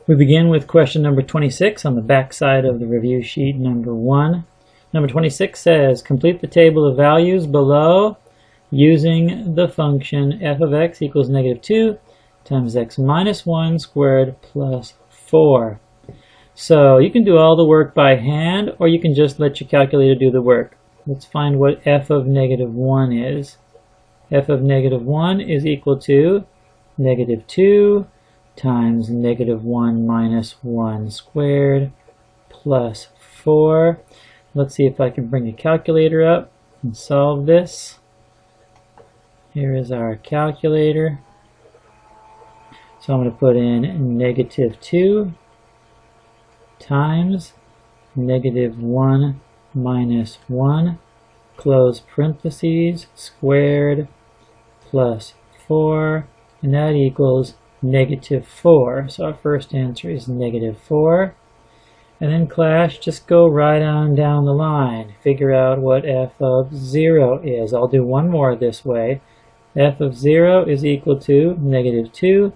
We begin with question number 26 on the back side of the review sheet number 1. Number 26 says, complete the table of values below using the function f of x equals negative 2 times x minus 1 squared plus 4. So you can do all the work by hand, or you can just let your calculator do the work. Let's find what f of negative 1 is. F of negative 1 is equal to negative 2 times negative 1 minus 1 squared plus 4. Let's see if I can bring a calculator up and solve this. Here is our calculator. So I'm going to put in negative 2 times negative 1 minus 1, close parentheses, squared plus 4, and that equals negative 4. So our first answer is negative 4. And then class, just go right on down the line. Figure out what f of 0 is. I'll do one more this way. F of 0 is equal to negative 2.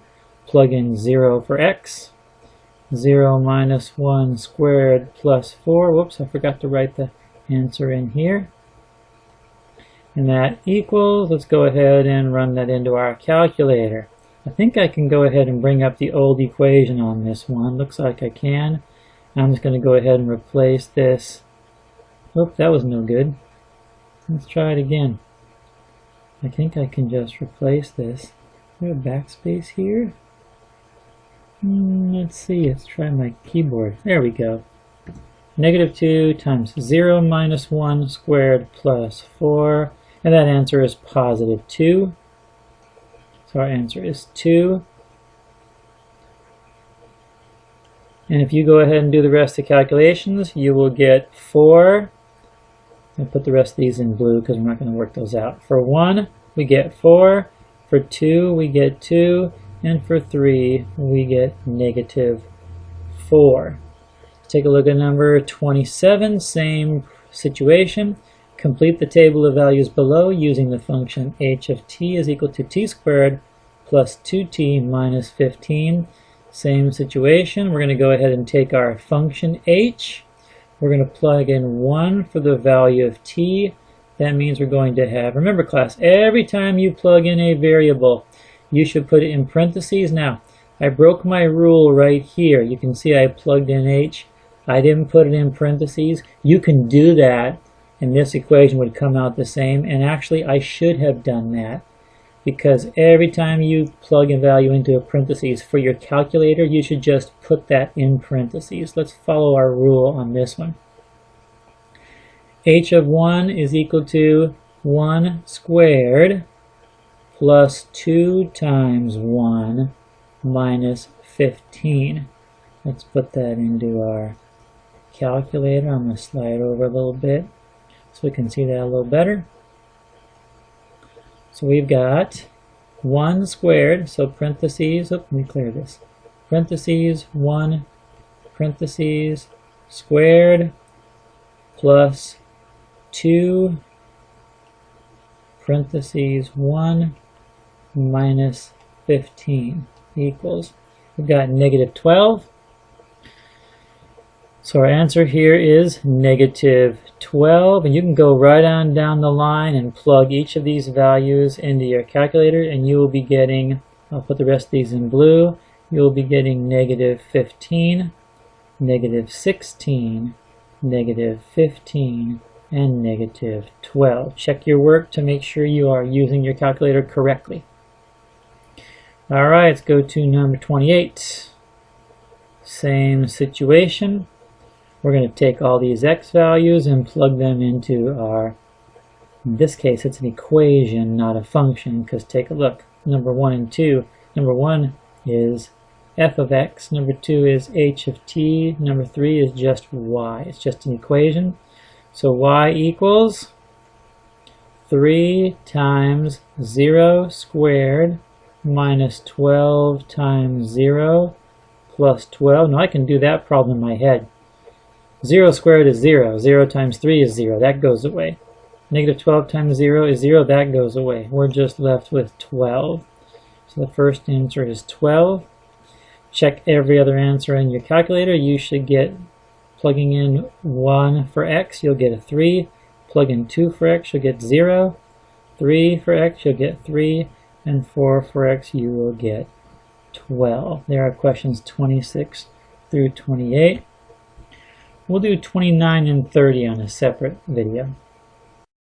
Plug in 0 for x. 0 minus 1 squared plus 4. Whoops, I forgot to write the answer in here. And that equals, let's go ahead and run that into our calculator. I think I can go ahead and bring up the old equation on this one. Looks like I can. I'm just going to go ahead and replace this. Oop, that was no good. Let's try it again. I think I can just replace this. Is there a backspace here? Let's see. Let's try my keyboard. There we go. Negative 2 times 0 minus 1 squared plus 4. And that answer is positive 2. So our answer is 2. And if you go ahead and do the rest of the calculations, you will get 4. I'll put the rest of these in blue because we're not going to work those out. For 1, we get 4. For 2, we get 2. And for 3, we get negative 4. Take a look at number 27, same situation. Complete the table of values below using the function h of t is equal to t squared plus 2t minus 15. Same situation. We're going to go ahead and take our function h. We're going to plug in 1 for the value of t. That means we're going to have, remember class, every time you plug in a variable, you should put it in parentheses. Now, I broke my rule right here. You can see I plugged in h. I didn't put it in parentheses. You can do that, and this equation would come out the same. And actually, I should have done that, because every time you plug a value into a parentheses for your calculator, you should just put that in parentheses. Let's follow our rule on this one. H of 1 is equal to 1 squared plus 2 times 1 minus 15. Let's put that into our calculator. I'm going to slide over a little bit so we can see that a little better. So we've got 1 squared, so parentheses, let me clear this, parentheses 1, parentheses squared plus 2, parentheses 1 minus 15 equals, we've got negative 12. So our answer here is negative 12, and you can go right on down the line and plug each of these values into your calculator, and you will be getting, I'll put the rest of these in blue, you'll be getting negative 15, negative 16, negative 15, and negative 12. Check your work to make sure you are using your calculator correctly. Alright, let's go to number 28. Same situation. We're going to take all these x values and plug them into our, in this case it's an equation, not a function, because take a look. Number 1 and 2. Number 1 is f of x. Number 2 is h of t. Number 3 is just y. It's just an equation. So y equals 3 times 0 squared minus 12 times 0 plus 12. Now I can do that problem in my head. 0 squared is 0. 0 times 3 is 0. That goes away. Negative 12 times 0 is 0. That goes away. We're just left with 12. So the first answer is 12. check every other answer in your calculator. You should get, plugging in 1 for x, you'll get a 3. Plug in 2 for x, you'll get 0. 3 for x, you'll get 3. And 4 for x, you will get 12. There are questions 26 through 28. We'll do 29 and 30 on a separate video.